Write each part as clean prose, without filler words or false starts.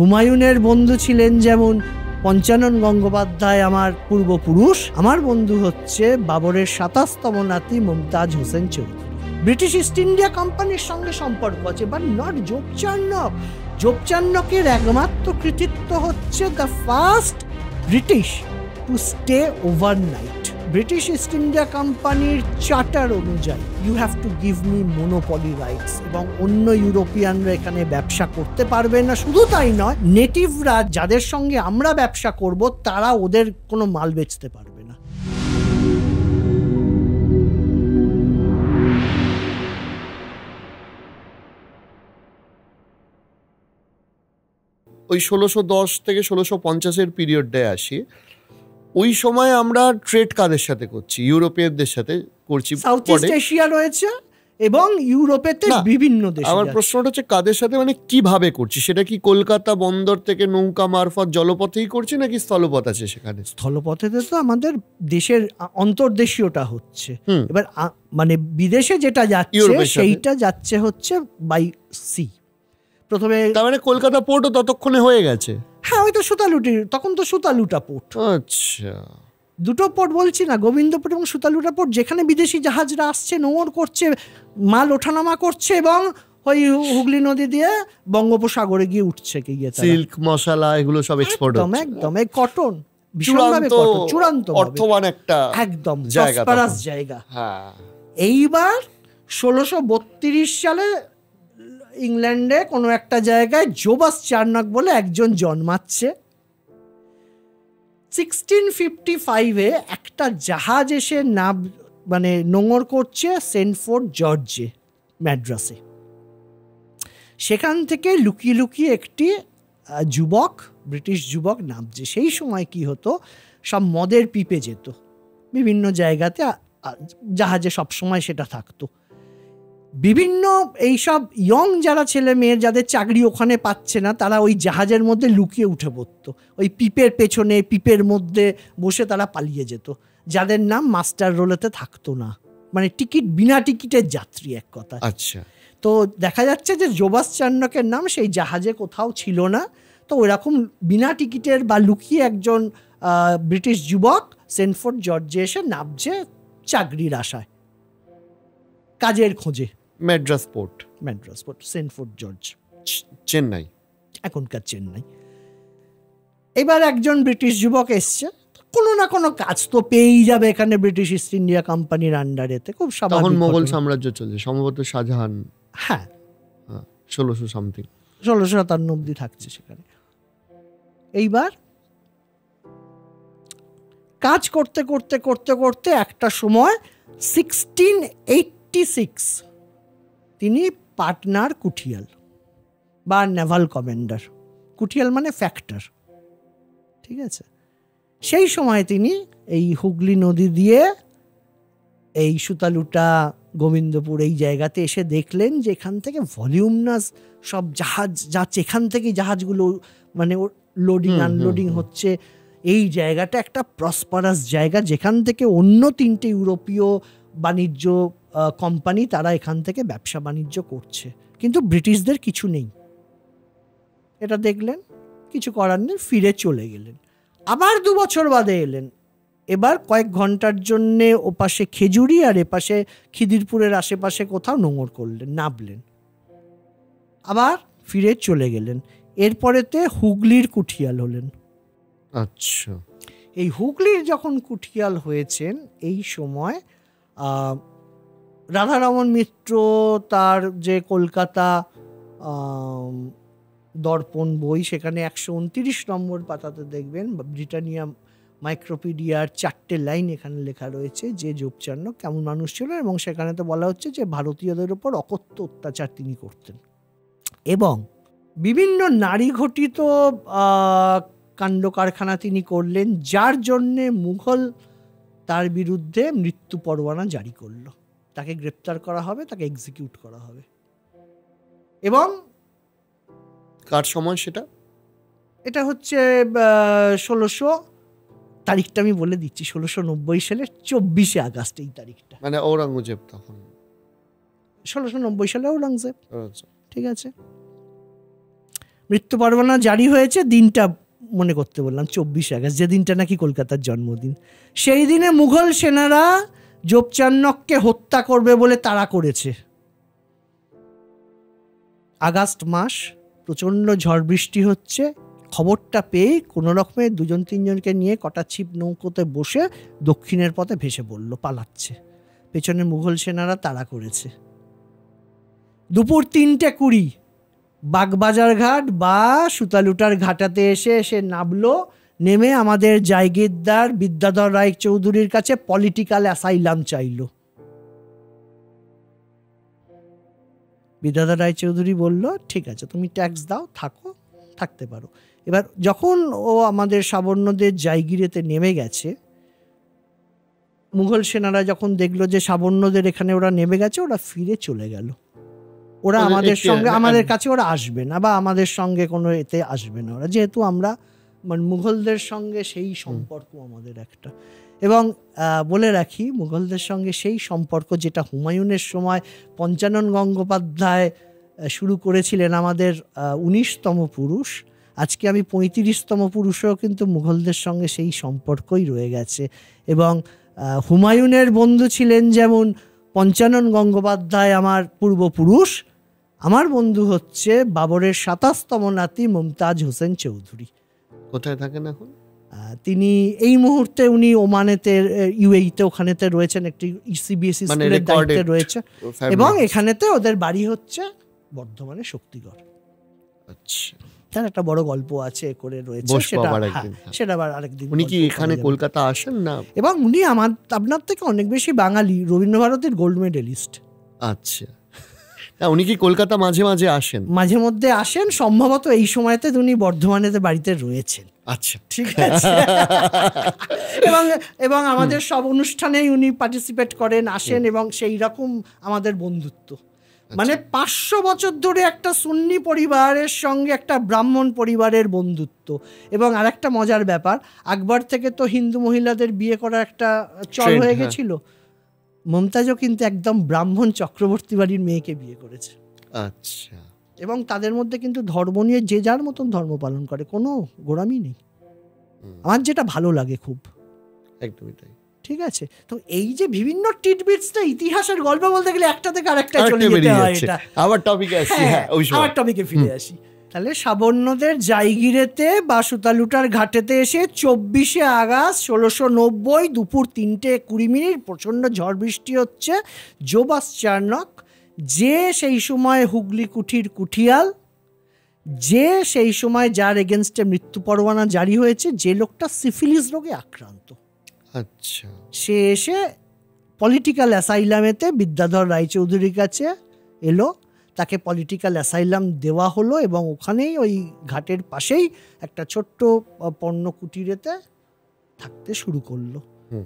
হুমায়ুনের বন্ধু ছিলেন যেমন পঞ্চানন গঙ্গোপাধ্যায় আমার পূর্বপুরুষ, আমার বন্ধু হচ্ছে বাবরের 27তম নাতি Mumtaz Hossain Chowdhury. British East India কোম্পানির সঙ্গে সম্পর্ক আছে, বাট নট যোগচার্ণক। যোগচার্ণকের একমাত্র কৃতিত্ব হচ্ছে the first British to stay overnight. British East India কোম্পানির চার্টার অনুযায়ী you have to give me monopoly rights, এবং অন্য ইউরোপিয়ানরা এখানে ব্যবসা করতে পারবে না। শুধু তাই নয়, নেটিভরা যাদের সঙ্গে আমরা ব্যবসা করব তারা ওদের কোনো মাল বেচতে পারবে না। ওই 1610 থেকে 1650-এর পিরিয়ডটায় আসি। ওই সময় আমরা ট্রেড কাদের সাথে করছি? ইউরোপিয়ানদের সাথে করছি। সাউথ ইস্ট এশিয়া রয়েছে এবং ইউরোপেতে বিভিন্ন দেশ। আমার প্রশ্নটা হচ্ছে কাদের সাথে, মানে কিভাবে করছি? সেটা কি কলকাতা বন্দর থেকে নৌকা মারফত জলপথেই করছি নাকি স্থলপথ আছে সেখানে? স্থলপথেতে তো আমাদের দেশের অন্তর্দেশীয়টা হচ্ছে। এবার মানে বিদেশে যেটা যাচ্ছে সেইটা যাচ্ছে হচ্ছে বাই সি। প্রথমে তার মানে কলকাতা পোর্টও ততক্ষণে হয়ে গেছে। হ্যাঁ, ওই তো সুতালুটি, তখন তো সুতালুটা পোর্ট। আচ্ছা, দুটো পোর্ট বলছি না, গোবিন্দপুর এবং সুতালুটা পোর্ট, যেখানে বিদেশি জাহাজরা আসছে, নোঙর করছে, মাল ওঠানামা করছে এবং ওই হুগলি নদী দিয়ে বঙ্গোপসাগরে গিয়ে উঠছে। সিল্ক, মশলা, এগুলো সব এক্সপোর্ট হচ্ছে। একদম এই কটন ভীষণভাবে চূড়ান্ত অর্থবান একটা একদম প্রসপারাস জায়গা। হ্যাঁ, এইবার 1632 সালে ইংল্যান্ডে কোনো একটা জায়গায় জোবাস চার্নক বলে একজন জন্মাচ্ছে। 1655-এ একটা জাহাজ এসে মানে নোঙর করছে সেন্টফোর্ড জর্জে, ম্যাড্রাসে। সেখান থেকে লুকিয়ে লুকিয়ে একটি যুবক, ব্রিটিশ যুবক নামছে। সেই সময় কি হতো, সব মদের পিপে যেত বিভিন্ন জায়গাতে, জাহাজে সবসময় সেটা থাকতো। বিভিন্ন এইসব ইয়ং যারা ছেলে মেয়ে যাদের চাকরি ওখানে পাচ্ছে না, তারা ওই জাহাজের মধ্যে লুকিয়ে উঠে পড়তো, ওই পিপের পেছনে, পিপের মধ্যে বসে তারা পালিয়ে যেত, যাদের নাম মাস্টার রোলেতে থাকতো না, মানে টিকিট, বিনা টিকিটের যাত্রী এক কথা। আচ্ছা, তো দেখা যাচ্ছে যে জোবাস চার্নকের নাম সেই জাহাজে কোথাও ছিল না। তো ওইরকম বিনা টিকিটের বা লুকিয়ে একজন ব্রিটিশ যুবক সেন্টফোর্ড জর্জে এসে নামছে চাকরির আশায়, কাজের খোঁজে। ম্যাড্রাস পোর্ট, সেন্টফোর্ড জর্জ, চেন্নাই, এখনকার চেন্নাই। এবার একজন ব্রিটিশ যুবক এসছে, কোনো না কোনো কাজ তো পেয়েই যাবে এখানে ব্রিটিশ ইস্ট ইন্ডিয়া কোম্পানির আন্ডারেতে, খুব স্বাভাবিক। তখন মোগল সাম্রাজ্য চলছে, সম্ভবত শাহজাহান, হ্যাঁ 1600 সামথিং, 1657 অব্দি থাকছে সেখানে। এইবার কাজ করতে করতে করতে করতে একটা সময় 1686 তিনি পাটনার কুঠিয়াল বা নেভাল কমান্ডার, কুঠিয়াল মানে ফ্যাক্টর, ঠিক আছে। সেই সময় তিনি এই হুগলি নদী দিয়ে এই সুতালুটা, গোবিন্দপুর এই জায়গাতে এসে দেখলেন যে এখান থেকে ভলিউমনাস সব জাহাজ যাচ্ছে, এখান থেকে জাহাজগুলো মানে লোডিং আনলোডিং হচ্ছে। এই জায়গাটা একটা প্রসপারাস জায়গা, যেখান থেকে অন্য 3টে ইউরোপীয় বাণিজ্য কোম্পানি তারা এখান থেকে ব্যবসা বাণিজ্য করছে, কিন্তু ব্রিটিশদের কিছু নেই। এটা দেখলেন, কিছু করার নেই, ফিরে চলে গেলেন। আবার 2 বছর বাদে এলেন, এবার কয়েক ঘন্টার জন্যে ওপাশে খেজুরি আর এপাশে খিদিরপুরের আশেপাশে কোথাও নোঙর করলেন, নামলেন, আবার ফিরে চলে গেলেন। এরপরেতে হুগলির কুঠিয়াল হলেন। আচ্ছা, এই হুগলির যখন কুঠিয়াল হয়েছেন, এই সময় রাধারমণ মিত্র তার যে কলকাতা দর্পণ বই, সেখানে 129 নম্বর পাতাতে দেখবেন ব্রিটানিয়া মাইক্রোপিডিয়ার 4টে লাইন এখানে লেখা রয়েছে যে যোগচার্ণক কেমন মানুষ ছিল, এবং সেখানে তো বলা হচ্ছে যে ভারতীয়দের উপর অকথ্য অত্যাচার তিনি করতেন এবং বিভিন্ন নারী ঘটিত কাণ্ড কারখানা তিনি করলেন, যার জন্যে মুঘল তার বিরুদ্ধে মৃত্যু পরোয়ানা জারি করলো। তাকে গ্রেপ্তার করা হবে, তাকে এক্সিকিউট করা হবে। এবং কার সময় সেটা? এটা হচ্ছে 1600, তারিখটা আমি বলে দিচ্ছি, 1690 সালের 24শে আগস্ট এই তারিখটা, মানে ঔরঙ্গজেব তখন 1690 সালে ঔরঙ্গজেব, ঠিক আছে। মৃত্যু পরোয়ানা জারি হয়েছে, দিনটা মনে করতে বললাম 24 আগস্ট, যে দিনটা নাকি কলকাতার জন্মদিন। সেই দিনে মুঘল সেনারা জোপচার্নককে হত্যা করবে বলে তাড়া করেছে। আগস্ট মাস, প্রচণ্ড ঝড় বৃষ্টি হচ্ছে। খবরটা পেয়ে কোনো রকমে 2-3জনকে নিয়ে কটা ছিপ নৌকোতে বসে দক্ষিণের পথে ভেসে পড়ল, পালাচ্ছে। পেছনে মুঘল সেনারা তাড়া করেছে। দুপুর 3:20 বাগবাজার ঘাট বা সুতালুটার ঘাটাতে এসে নামলো। নেমে আমাদের জায়গিরদার বিদ্যাধর রায় চৌধুরীর কাছে পলিটিক্যাল অ্যাসাইলাম চাইল। বিদ্যাধর রায় চৌধুরী বলল, ঠিক আছে, তুমি ট্যাক্স দাও, থাকতে পারো। এবার যখন ও আমাদের সাবর্ণদের জায়গিরেতে নেমে গেছে, মুঘল সেনারা যখন দেখলো যে সাবর্ণদের এখানে ওরা নেমে গেছে, ওরা ফিরে চলে গেল। ওরা আমাদের কাছে ওরা আসবে না, বা আমাদের সঙ্গে কোনো এতে আসবে না ওরা, যেহেতু আমরা মানে মুঘলদের সঙ্গে সেই সম্পর্ক আমাদের একটা। এবং বলে রাখি, মুঘলদের সঙ্গে সেই সম্পর্ক যেটা হুমায়ুনের সময় পঞ্চানন গঙ্গোপাধ্যায় শুরু করেছিলেন, আমাদের 19তম পুরুষ, আজকে আমি 35তম পুরুষও কিন্তু মুঘলদের সঙ্গে সেই সম্পর্কই রয়ে গেছে। এবং হুমায়ুনের বন্ধু ছিলেন যেমন পঞ্চানন গঙ্গোপাধ্যায় আমার পূর্বপুরুষ, আমার বন্ধু হচ্ছে বাবরের 27তম নাতি মুমতাজ হোসেন চৌধুরী। কোথায় থাকেন এখন? তিনি এই মুহূর্তে উনি ওমানেতে, ইউএইতে ওখানেতে রয়েছেন, একটি সিবিএসই স্কুলের দায়িত্বে রয়েছে। এবং এখানেতে ওদের বাড়ি হচ্ছে বর্ধমানে শক্তিগড়। আচ্ছা, তার একটা বড় গল্প আছে করে রয়েছে, সেটা আবার আরেকদিন। উনি কি এখানে কলকাতা আসেন না? এবং উনি আপনার থেকে অনেক বেশি বাঙালি, রবীন্দ্রভারতীর গোল্ড মেডেলিস্ট। আচ্ছা, উনি কি কলকাতা মাঝে মাঝে আসেন? মাঝে মধ্যে আসেন, সম্ভবত এই সময়তে উনি বর্ধমানেতে বাড়িতে রয়েছেন। আচ্ছা, ঠিক আছে। এবং আমাদের সব অনুষ্ঠানেই উনি পার্টিসিপেট করেন, আসেন, এবং সেই রকম আমাদের বন্ধুত্ব। মানে 500 বছর ধরে একটা সুন্নি পরিবারের সঙ্গে একটা ব্রাহ্মণ পরিবারের বন্ধুত্ব। এবং আরেকটা মজার ব্যাপার, আকবর থেকে তো হিন্দু মহিলাদের বিয়ে করার একটা চল হয়ে গেছিল, মমতাজও কিন্তু একদম ব্রাহ্মণ চক্রবর্তী বাড়ির মেয়েকে বিয়ে করেছে। আচ্ছা। এবং তাদের মধ্যে কিন্তু ধর্ম নিয়ে যে যার মতন ধর্ম পালন করে, কোনো গোড়ামি নেই। আমার যেটা ভালো লাগে খুব, একদমই তাই। ঠিক আছে। তো এই যে বিভিন্ন টিটবিটসটা, ইতিহাসের গল্প বলতে গেলে একটা থেকে আরেকটা চলে যেতে হয়। এটা আবার টপিকে আসি। হ্যাঁ, আবার টপিকে ফিরে আসি। তাহলে সাবর্ণদের জায়গিরেতে বা সুতালুটার ঘাটেতে এসে 24 আগস্ট 1690 দুপুর 3:20 প্রচণ্ড ঝড় বৃষ্টি হচ্ছে। জোবাসচার্নক, যে সেই সময় হুগলি কুঠির কুঠিয়াল, যে সেই সময় যার এগেনস্টে মৃত্যু পরোয়ানা জারি হয়েছে, যে লোকটা সিফিলিস রোগে আক্রান্ত, আচ্ছা, সে এসে পলিটিক্যাল অ্যাসাইলামেতে বিদ্যাধর রায়চৌধুরীর কাছে এলো। তাকে পলিটিক্যাল অ্যাসাইলাম দেওয়া হলো এবং ওখানেই ওই ঘাটের পাশেই একটা ছোট্ট পণ্য কুটিরেতে থাকতে শুরু করলো।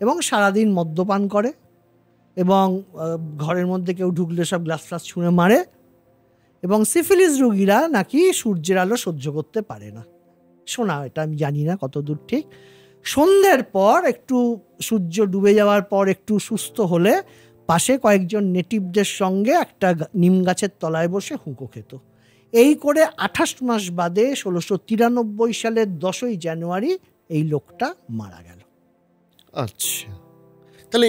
এবং সারাদিন মদ্যপান করে, এবং ঘরের মধ্যে কেউ ঢুকলে সব গ্লাস ফ্লাস ছুঁড়ে মারে। এবং সিফিলিস রোগীরা নাকি সূর্যের আলো সহ্য করতে পারে না, শোনা, এটা আমি জানি না কতদূর ঠিক। সন্ধ্যের পর, একটু সূর্য ডুবে যাওয়ার পর একটু সুস্থ হলে পাশে কয়েকজন নেটিভদের সঙ্গে একটা নিম গাছের তলায় বসে হুঁকো খেত। এই করে 28 মাস বাদে 1693 সালের 10ই জানুয়ারি এই লোকটা মারা গেল। আচ্ছা, তাহলে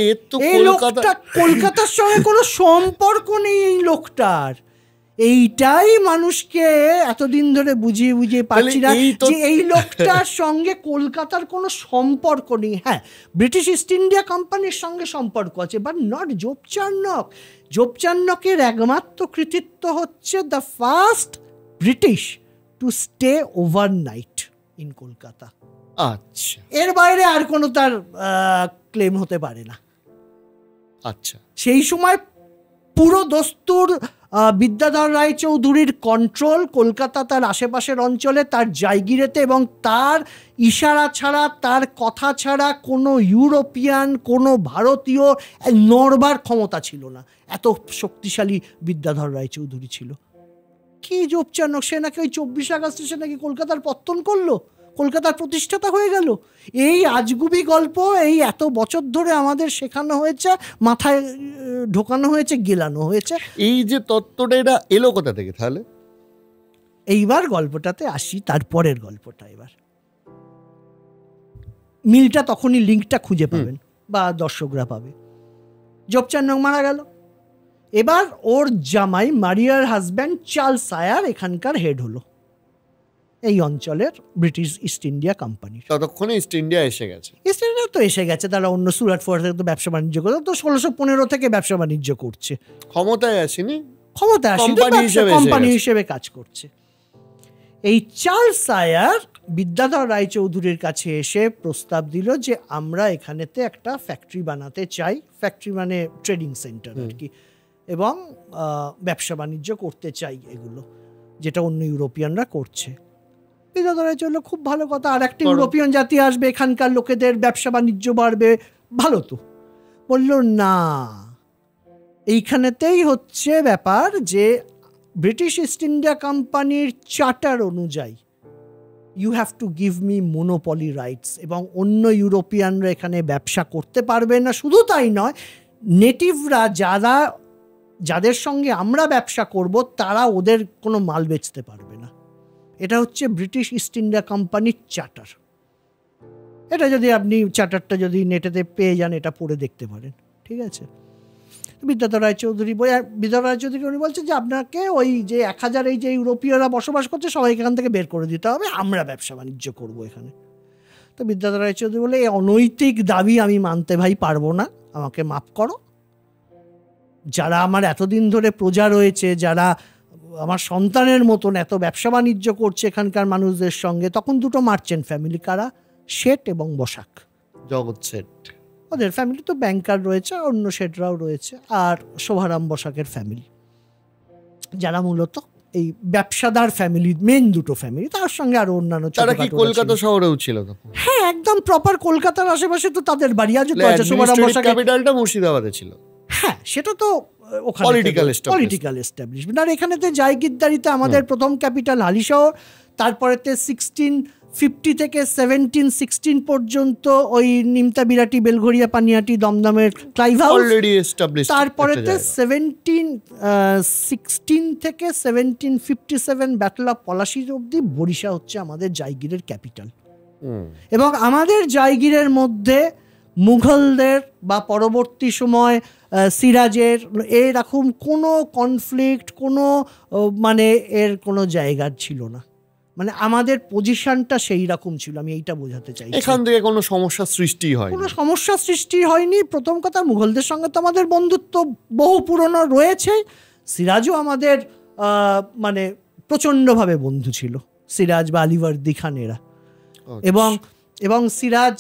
এই লোকটা কলকাতার সঙ্গে কোনো সম্পর্ক নেই এই লোকটার। এইটাই মানুষকে এতদিন ধরে বুঝিয়ে বুঝিয়ে পাচ্ছি না যে এই লোকটার সঙ্গে কলকাতার কোনো সম্পর্ক নেই। হ্যাঁ, ব্রিটিশ ইস্ট ইন্ডিয়া কোম্পানির সঙ্গে সম্পর্ক আছে, বাট নট জোপচার্নক। জোপচার্নকের একমাত্র কৃতিত্ব হচ্ছে the first British to stay overnight in Kolkata. আচ্ছা, এর বাইরে আর কোনো তার ক্লেম হতে পারে না। আচ্ছা, সেই সময় পুরো দস্তুর বিদ্যাধর রায় চৌধুরীর কন্ট্রোল কলকাতা, তার আশেপাশের অঞ্চলে, তার জায়গিরেতে, এবং তার ইশারা ছাড়া, তার কথা ছাড়া কোনো ইউরোপিয়ান, কোনো ভারতীয় নড়বার ক্ষমতা ছিল না। এত শক্তিশালী বিদ্যাধর রায় চৌধুরী ছিল। কি জোপচার্নক, সে নাকি ওই 24 আগস্টে সে নাকি কলকাতার পত্তন করলো, কলকাতার প্রতিষ্ঠাতা হয়ে গেল। এই আজগুবি গল্প এই এত বছর ধরে আমাদের শেখানো হয়েছে, মাথায় ঢোকানো হয়েছে, গেলানো হয়েছে। এই যে তত্ত্বটা, এটা এলো কোথা থেকে তাহলে? এইবার গল্পটাতে আসি, তারপরের গল্পটা। এবার মিলটা তখনই লিঙ্কটা খুঁজে পাবেন বা দর্শকরা পাবে। জোপচার্নক মারা গেল। এবার ওর জামাই মারিয়ার হাজব্যান্ড চার্লস সায়ার এখানকার হেড হলো, এই অঞ্চলের ব্রিটিশ ইস্ট ইন্ডিয়া কোম্পানির। ততক্ষণে ইস্ট ইন্ডিয়া এসে গেছে। ইস্ট ইন্ডিয়া তো এসে গেছে, তারা অন্য সুরাট ফুরাট থেকে তো ব্যবসা বাণিজ্য করে, তো 1615 থেকে ব্যবসা বাণিজ্য করছে, ক্ষমতায় আসেনি, ক্ষমতায় আসেনি, কোম্পানি হিসেবে কাজ করছে। এই চার্লস সায়ার বিদ্যাধর রায়চৌধুরীর কাছে এসে প্রস্তাব দিল যে আমরা এখানেতে একটা ফ্যাক্টরি বানাতে চাই, ফ্যাক্টরি মানে ট্রেডিং সেন্টার আর কি, এবং ব্যবসা বাণিজ্য করতে চাই এগুলো, যেটা অন্য ইউরোপিয়ানরা করছে। বিদ্যাধর রায়চৌধুরী খুব ভালো কথা, আর একটা ইউরোপিয়ান জাতি আসবে, এখানকার লোকেদের ব্যবসা বাণিজ্য বাড়বে, ভালো তো। বলল না, এইখানেতেই হচ্ছে ব্যাপার যে ব্রিটিশ ইস্ট ইন্ডিয়া কোম্পানির চার্টার অনুযায়ী you have to give me monopoly rights, এবং অন্য ইউরোপিয়ানরা এখানে ব্যবসা করতে পারবে না। শুধু তাই নয়, নেটিভরা যাদের সঙ্গে আমরা ব্যবসা করব তারা ওদের কোনো মাল বেচতে পারবে না। এটা হচ্ছে ব্রিটিশ ইস্ট ইন্ডিয়া কোম্পানির চার্টার। এটা যদি আপনি চার্টারটা যদি নেটেতে পেয়ে যান, এটা পড়ে দেখতে পারেন, ঠিক আছে। বিদ্যাধর রায়চৌধুরী উনি বলছেন যে আপনাকে ওই যে 1000 এই যে ইউরোপীয়রা বসবাস করছে সবাইকে এখান থেকে বের করে দিতে হবে, আমরা ব্যবসা বাণিজ্য করবো এখানে। তো বিদ্যাধর রায়চৌধুরী বলে, এই অনৈতিক দাবি আমি মানতে ভাই পারবো না, আমাকে মাফ করো। যারা আমার এতদিন ধরে প্রজা রয়েছে, যারা আমার সন্তানের মতন এত ব্যবসা বাণিজ্য করছে এখানকার মানুষদের সঙ্গে, তখন দুটো মার্চেন্ট ফ্যামিলি, কারা? শেঠ এবং বসাক, জগৎ শেঠ। ওদের ফ্যামিলি তো ব্যাংকার রয়েছে, অন্য শেঠরাও রয়েছে, আর শোভারাম বসাকের ফ্যামিলি, যারা মূলত এই ব্যবসাদার ফ্যামিলি, মেন দুটো ফ্যামিলি, তার সঙ্গে আরো অন্যান্য। তারা কি কলকাতা শহরেও ছিল তখন? হ্যাঁ, একদম প্রপার কলকাতার আশেপাশে তো তাদের বাড়ি আজও তো আছে। শোভারাম বসাকের ক্যাপিটালটা মুর্শিদাবাদে ছিল। হ্যাঁ, সেটা তো ওখানে পলিটিক্যাল এস্টাবলিশমেন্ট। আর এখানেতে জায়গিরদারিতে আমাদের প্রথম ক্যাপিটাল হালিশহর, তারপরেতে 1650 থেকে 1716 পর্যন্ত ওই নিমতা, বিরাটি, বেলঘরিয়া, পানিহাটি, দমদমের ক্লাইভ হাউস অলরেডি এস্টাবলিশড। তারপরেতে 1716 থেকে 1757 ব্যাটল অফ পলাশীর অবধি বরিশা হচ্ছে আমাদের জায়গিরের ক্যাপিটাল। এবং আমাদের জায়গিরের মধ্যে মুঘলদের বা পরবর্তী সময় সিরাজের এরকম কোনো কনফ্লিক্ট, কোনো মানে এর কোনো জায়গা ছিল না। মানে আমাদের পজিশনটা সেই রকম ছিল, আমি এইটা বোঝাতে চাই। এখান থেকে কোনো সমস্যা সৃষ্টি হয়, কোনো সমস্যা সৃষ্টি হয়নি। প্রথম কথা, মুঘলদের সঙ্গে তো আমাদের বন্ধুত্ব বহু পুরনো রয়েছে। সিরাজও আমাদের মানে প্রচণ্ডভাবে বন্ধু ছিল, সিরাজ বা আলিবর্দী খান এরা। এবং সিরাজ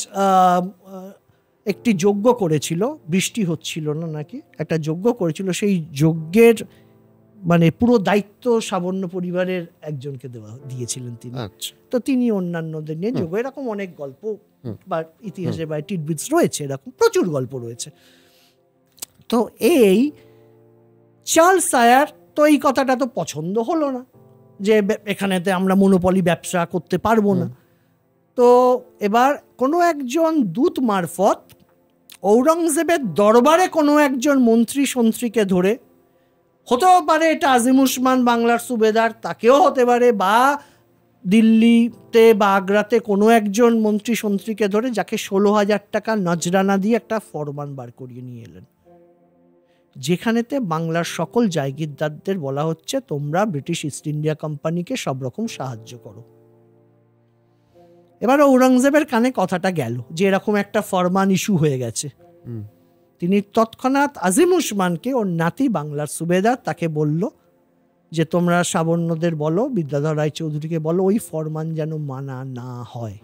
একটি যজ্ঞ করেছিল, বৃষ্টি হচ্ছিল না নাকি, একটা যজ্ঞ করেছিল, সেই যজ্ঞের মানে পুরো দায়িত্ব সাবর্ণ পরিবারের একজনকে দিয়েছিলেন তিনি। তো তিনি অন্যান্যদের নিয়ে যোগ, এরকম অনেক গল্প বা ইতিহাসে বা টিডবিটস রয়েছে, এরকম প্রচুর গল্প রয়েছে। তো এই চার্লস সায়ার তো এই কথাটা তো পছন্দ হলো না, যে এখানেতে আমরা মনোপলি ব্যবসা করতে পারবো না। তো এবার কোনো একজন দূত মারফত ঔরঙ্গজেবের দরবারে কোনো একজন মন্ত্রী সন্ত্রীকে ধরে, হতেও পারে এটা আজিম উসমান বাংলার সুবেদার, তাকেও হতে পারে, বা দিল্লিতে বা আগ্রাতে কোনো একজন মন্ত্রী সন্ত্রীকে ধরে, যাকে 16,000 টাকা নজরানা দিয়ে একটা ফরমান বার করিয়ে নিয়ে এলেন, যেখানেতে বাংলার সকল জায়গিরদারদের বলা হচ্ছে তোমরা ব্রিটিশ ইস্ট ইন্ডিয়া কোম্পানিকে সব রকম সাহায্য করো। এবার ঔরঙ্গজেবের কানে কথাটা গেল যে এরকম একটা ফরমান ইস্যু হয়ে গেছে। তিনি তৎক্ষণাৎ আজিম উসমানকে, ওর নাতি বাংলার সুবেদার, তাকে বলল যে তোমরা সাবর্ণদের বলো, বিদ্যাধর রায়চৌধুরীকে বলো ওই ফরমান যেন মানা না হয়।